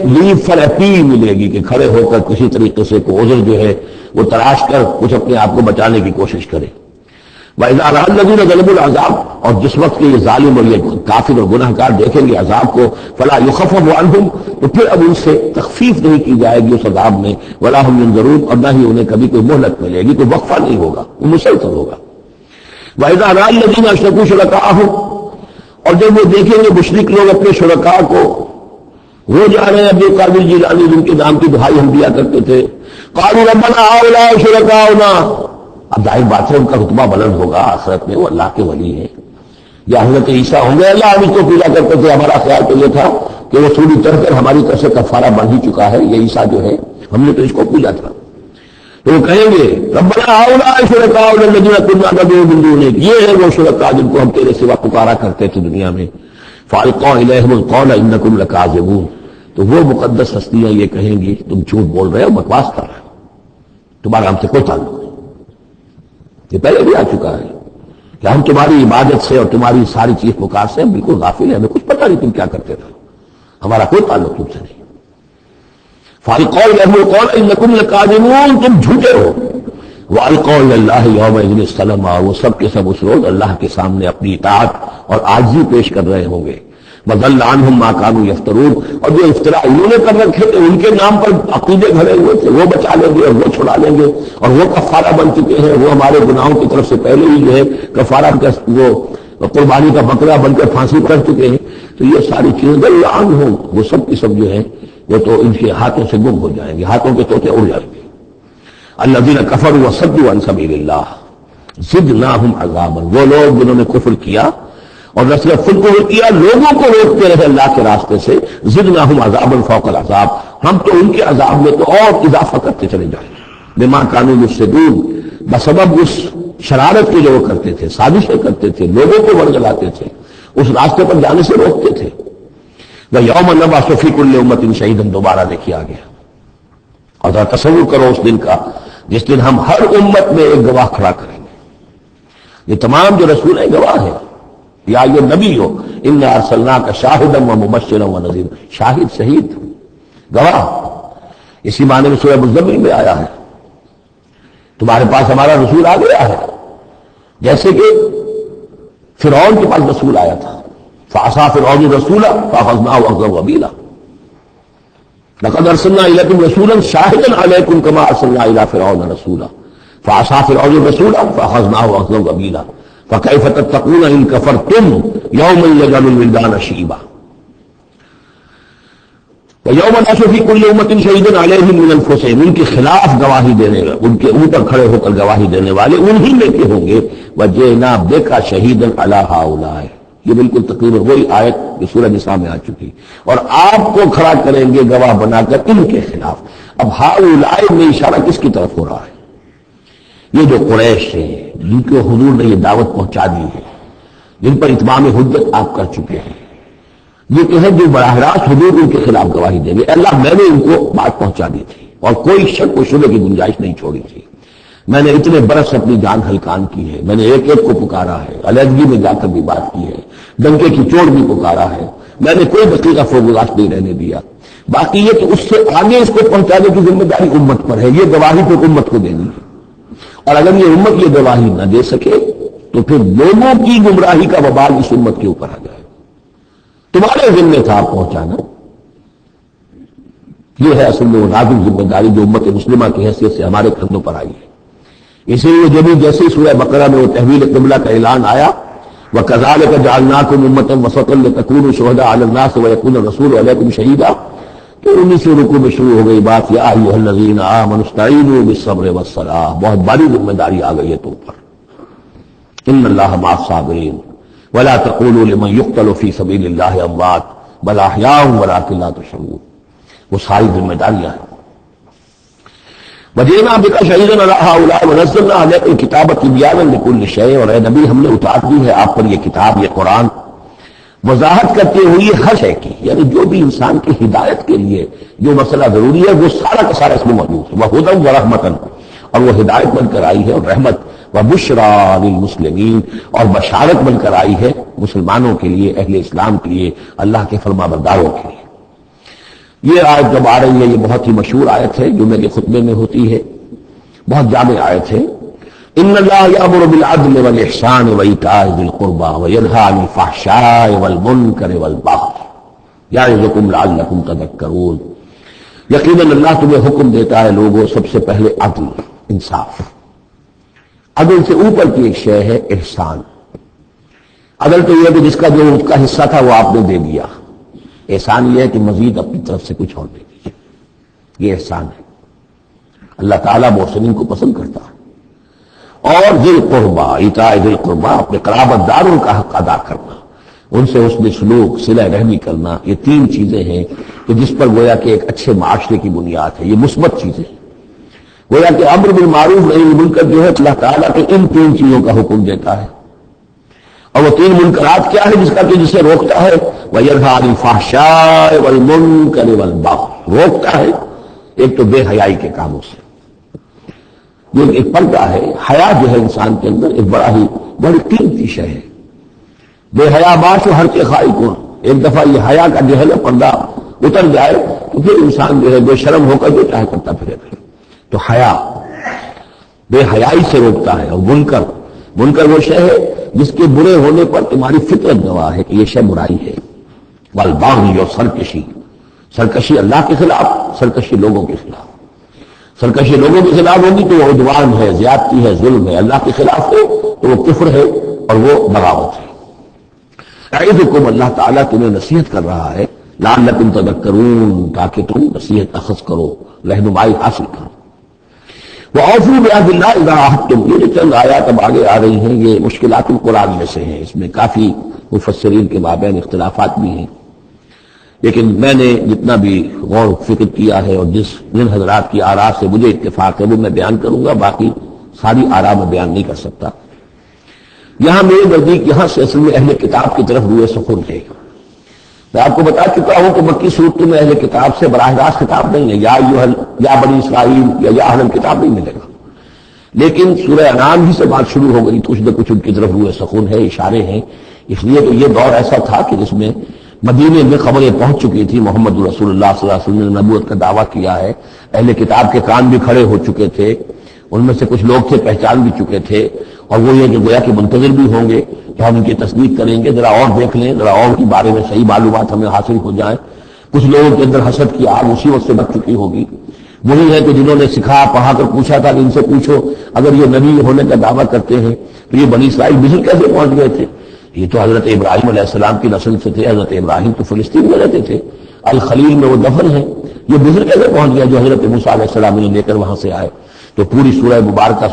Leave for appeal ملے گی کہ کھڑے ہو کر کسی طریقے سے کوئی عذر جو ہے وہ تلاش کر کچھ اپنے آپ کو بچانے کی کوشش کرے. وَإِذَا رَأَى الَّذِينَ ظَلَمُوا الْعَذَابَ، اور جس وقت کے یہ ظالم اور یہ کافر اور گناہ گار دیکھیں گے عذاب کو، فَلَا يُخَفَّفُ عَنْهُمْ، تو پھر اب ان سے تخفیف نہیں کی جائے گی اس عذاب میں، وَلَا هُمْ يُنظَرُونَ، اور نہ ہی انہیں کبھی کوئی مہلت ملے گی، کوئی وقفہ نہیں ہوگا، وہ مسلسل ہوگا. وَإِذَا رَأَى الَّذِينَ أَشْرَكُوا شُرَكَاءَهُمْ، اور جب وہ دیکھیں گے مشرک لوگ اپنے شرکاء کو، وہ جا رہے ہیں عبد القادر جیلانی جن کے نام کی دہائی ہم دیا کرتے تھے، قالوا ربنا هؤلاء شركاؤنا، اب ظاہر بات ہے ان کا رتبہ بلند ہوگا آخرت میں، وہ اللہ کے ولی ہیں. یا حضرت عیسیٰ ہوں گے اللہ ہم اس کو پوجا کرتے تھے، ہمارا خیال تو یہ تھا کہ وہ سوری چڑھ کر ہماری طرف سے کفارہ بن ہی چکا ہے، یہ عیسیٰ جو ہے ہم نے تو اس کو پوجا تھا. تو وہ کہیں گے ربنا هؤلاء شركاؤنا الذين كنا ندعو من دونك، یہ ہے وہ شرکاء جن کو ہم تیرے سوا پکارا کرتے تھے دنیا میں. فالقوا الیہم القول انکم لکاذبون، تو وہ مقدس ہستیاں یہ کہیں گی تم جھوٹ بول رہے ہو، بکواس کر رہے ہو، تمہارا ہم سے کوئی تعلق نہیں. یہ پہلے بھی آ چکا ہے کہ ہم تمہاری عبادت سے اور تمہاری ساری چیز پکار سے ہم بالکل غافل ہیں، ہمیں کچھ پتہ نہیں تم کیا کرتے تھے، ہمارا کوئی تعلق تم سے نہیں. فالقوا الیہم القول انکم لکاذبون، تم جھوٹے ہو. والقوا الی اللہ یومئذ السلام، وہ سب کے سب اس روز اللہ کے سامنے اپنی اطاعت اور عاجزی پیش کر رہے ہوں گے. وضل عنہم ما کانوا یفترون، اور جو افتراء انہوں نے کر رکھے تھے ان کے نام پر عقیدے گھڑے ہوئے تھے وہ بچا لیں گے اور وہ چھڑا لیں گے، اور وہ کفارہ بن چکے ہیں، وہ ہمارے گناہوں کی طرف سے پہلے ہی جو ہے کفارہ کا وہ قربانی کا بکرا بن کر پھانسی کر چکے ہیں. تو یہ ساری چیزیں ضل عنہم، وہ سب کی سب جو ہے وہ تو ان کے ہاتھوں سے گم ہو جائیں گے، ہاتھوں کے طوطے اڑ جائیں گے. الذین کفروا وصدوا عن سبیل اللہ زدناہم عذابا، وہ لوگ جنہوں نے کفر کیا اور نہ صرف خود کو کیا، لوگوں کو روکتے رہے اللہ کے راستے سے، زدناہم عذابا فوق العذاب، ہم تو ان کے عذاب میں تو اور اضافہ کرتے چلے جائیں گے. بما کانوا یفسدون، بسبب اس شرارت کے جو وہ کرتے تھے، سازشیں کرتے تھے، لوگوں کو ورگلاتے تھے، اس راستے پر جانے سے روکتے تھے. وَيَوْمَ نَبْعَثُ فِي كُلِّ أُمَّةٍ شَهِيدًا، دوبارہ دیکھیے آگے، اور ذرا تصور کرو اس دن کا جس دن ہم ہر امت میں ایک گواہ کھڑا کریں گے. یہ تمام جو رسول ہیں گواہ ہیں. یا یہ نبی ہو انا ارسلناک شاہدا ومبشرا ونذیرا، شاہد شہید گواہ، اسی معنی میں سورہ مزمل میں آیا ہے. تمہارے پاس ہمارا رسول آ گیا ہے، جیسے کہ فرعون کے پاس رسول آیا تھا. فعصى فرعون الرسول فاخذناه اخذا وبيلا لقد ارسلنا اليكم رسولا شاهدا عليكم كما ارسلنا الى فرعون رسولا فعصى فرعون الرسول فاخذناه اخذا وبيلا فكيف تتقون ان كفرتم يوما يجعل الولدان شيبا ويوم نبعث في كل امة شهيدا عليهم من انفسهم، ان کے خلاف گواہی دینے والے، ان کے اوپر کھڑے ہو کر گواہی دینے والے انہی میں کے ہوں گے. وجئنا بك شهيدا على هؤلاء، یہ بالکل تقریباً وہی آیت جو سورہ نساء میں آ چکی، اور آپ کو کھڑا کریں گے گواہ بنا کر ان کے خلاف. اب ہؤلاء میں اشارہ کس کی طرف ہو رہا ہے؟ یہ جو قریش ہیں جن کو حضور نے یہ دعوت پہنچا دی ہے، جن پر اتمام حجت آپ کر چکے ہیں، یہ کہ ہے جو براہ راست حضور ان کے خلاف گواہی دیں گے. اللہ میں نے ان کو بات پہنچا دی تھی اور کوئی شک و شبہ کی گنجائش نہیں چھوڑی تھی. میں نے اتنے برس اپنی جان ہلکان کی ہے، میں نے ایک ایک کو پکارا ہے، علیحدگی میں جا کر بھی بات کی ہے، ڈنکے کی چوٹ بھی پکارا ہے، میں نے کوئی دقیقہ فوگلاش نہیں رہنے دیا. باقی یہ کہ اس سے آگے اس کو پہنچانے کی ذمہ داری امت پر ہے، یہ گواہی تو امت کو دینی ہے. اور اگر یہ امت یہ گواہی نہ دے سکے تو پھر لوگوں کی گمراہی کا وبال اس امت کے اوپر آ جائے. تمہارے ذمہ تھا پہنچانا. یہ ہے اصل میں وہ نازک ذمہ داری جو امت مسلمہ کی حیثیت سے ہمارے کندھوں پر آئی ہے. اسی لیے جب جیسے سورہ بقرہ میں وہ تحویل قبلہ کا اعلان آیا، وَكَذَلِكَ جَعَلْنَاكُمْ أُمَّةً وَسَطًا لِتَكُونُوا شُهَدَاءَ عَلَى النَّاسِ وَيَكُونَ الرَّسُولُ عَلَيْكُمْ شَهِيدًا، تو 19 رکوع میں شروع ہو گئی بات یا ایھا الذین آمنوا استعینوا بالصبر والصلاۃ. بہت بڑی ذمہ داری آ گئی ہے تم پر. ان اللہ مع الصابرین ولا تقولوا لمن يقتل في سبيل الله اموات بل احیاء ولكن لا تشعرون. وہ ساری ذمہ داریاں ہیں. وجئنا بك شهيدا على هؤلاء ونزلنا عليك الكتاب تبيانا لكل شيء، اور اے نبی ہم نے اتار دی ہے آپ پر یہ کتاب، یہ قرآن، وضاحت کرتے ہوئی ہر شے کی، یعنی جو بھی انسان کی ہدایت کے لیے جو مسئلہ ضروری ہے وہ سارا کا سارا اس میں موجود ہے. وہدی ورحمۃ، اور وہ ہدایت بن کر آئی ہے اور رحمت، وبشریٰ للمسلمین، اور بشارت بن کر آئی ہے مسلمانوں کے لیے، اہل اسلام کے لیے، اللہ کے فرما برداروں کے لیے. یہ آیت جب آ رہی ہے یہ بہت ہی مشہور آیت ہے، جمعے کے خطبے میں ہوتی ہے، بہت جامع آیت ہے۔ ان اللہ یامر بالعدل والاحسان وایتاء ذی القربى وینھی عن الفحشاء والمنکر والبغی یعظکم لعلکم تذکرون۔ یقیناً اللہ تمہیں حکم دیتا ہے لوگوں سب سے پہلے عدل، انصاف۔ عدل سے اوپر کی ایک شے ہے احسان۔ عدل تو یہ ہے کہ جس کا جو اس کا حصہ تھا وہ آپ نے دے دیا، احسان یہ ہے کہ مزید اپنی طرف سے کچھ اور دے دیجیے، یہ احسان ہے۔ اللہ تعالیٰ محسنین کو پسند کرتا ہے۔ اور ذی القربیٰ، ایتاء ذی القربیٰ، اپنے قرابت داروں کا حق ادا کرنا، ان سے حسن سلوک، صلہ رحمی کرنا، یہ تین چیزیں ہیں کہ جس پر گویا کہ ایک اچھے معاشرے کی بنیاد ہے، یہ مثبت چیزیں ہیں۔ گویا کہ امر بالمعروف نہی عن المنکر جو ہے اللہ تعالیٰ کے ان تین چیزوں کا حکم دیتا ہے، اور وہ تین منکرات کیا ہے جسے روکتا ہے؟ وَيَنْهَىٰ عَنِ الْفَحْشَاءِ وَالْمُنكَرِ وَالْبَغْيِ، روکتا ہے ایک تو بے حیائی کے کاموں سے، جو ایک پردہ ہے، حیا جو ہے انسان کے اندر ایک بڑی قیمتی شے ہے۔ بے حیا باش و ہر کے خائی کون، ایک دفعہ یہ حیا کا جو ہے نا پردہ اتر جائے تو پھر انسان جو ہے بے شرم ہو کر جو چاہے کرتا پھرے گا۔ تو حیا بے حیائی سے روکتا ہے۔ اور منکر وہ شے ہے جس کے برے ہونے پر تمہاری فطرت گواہ ہے کہ یہ شے برائی ہے۔ والبغی، اور سرکشی اللہ کے خلاف، سرکشی لوگوں کے خلاف۔ سرکشی لوگوں کے خلاف ہوگی تو وہ عدوان ہے، زیادتی ہے، ظلم ہے۔ اللہ کے خلاف ہے تو وہ کفر ہے اور وہ بغاوت ہے۔ یعظکم، اللہ تعالیٰ تمہیں نصیحت کر رہا ہے، لعلکم تذکرون، تاکہ تم نصیحت اخذ کرو، رہنمائی حاصل کرو۔ وَأَوْفُوا بِعَهْدِ اللَّهِ إِذَا عَاهَدتُّمْ، یہ جو چند آیات اب آگے آ رہی ہیں یہ مشکلات القرآن میں سے ہیں، اس میں کافی مفسرین کے مابین اختلافات بھی ہیں، لیکن میں نے جتنا بھی غور و فکر کیا ہے اور جن حضرات کی آراء سے مجھے اتفاق ہے وہ میں بیان کروں گا، باقی ساری آراء میں بیان نہیں کر سکتا۔ یہاں میرے نزدیک یہاں سے اصل میں اہل کتاب کی طرف روئے سخن ہے۔ میں آپ کو بتا چکا ہوں کہ مکی صورتوں میں اہل کتاب سے براہ راست خطاب نہیں ہے، یا بنی اسرائیل یا اہل کتاب نہیں ملے گا، لیکن سورہ انعام ہی سے بات شروع ہو گئی تو کچھ ان کی طرف روئے سخن ہے، اشارے ہیں، اس لیے کہ یہ دور ایسا تھا کہ جس میں مدینے میں خبریں پہنچ چکی تھی، محمد رسول اللہ صلی اللہ علیہ وسلم نے نبوت کا دعویٰ کیا ہے، اہل کتاب کے کان بھی کھڑے ہو چکے تھے، ان میں سے کچھ لوگ تھے پہچان بھی چکے تھے، اور وہ یہ کہ گویا کہ منتظر بھی ہوں گے کہ ہم ان کی تصدیق کریں گے، ذرا اور دیکھ لیں، ذرا اور کے بارے میں صحیح معلومات ہمیں حاصل ہو جائیں۔ کچھ لوگوں کے اندر حسد کی آگ اسی وقت سے بچ چکی ہوگی، وہی ہے کہ جنہوں نے سکھا پڑھا کر پوچھا تھا کہ ان سے پوچھو اگر یہ نبی ہونے کا دعویٰ کرتے ہیں تو یہ بنی اسرائیل مصر کیسے پہنچ گئے تھے؟ یہ تو حضرت ابراہیم علیہ السلام کی نسل سے تھے، حضرت ابراہیم تو فلسطین میں رہتے تھے، الخلیل میں وہ دفن ہیں، یہ مصر کیسے پہنچ گیا جو حضرت موسیٰ علیہ السلام نے لے کر وہاں سے آئے؟ تو پوری سورہ مبارکہ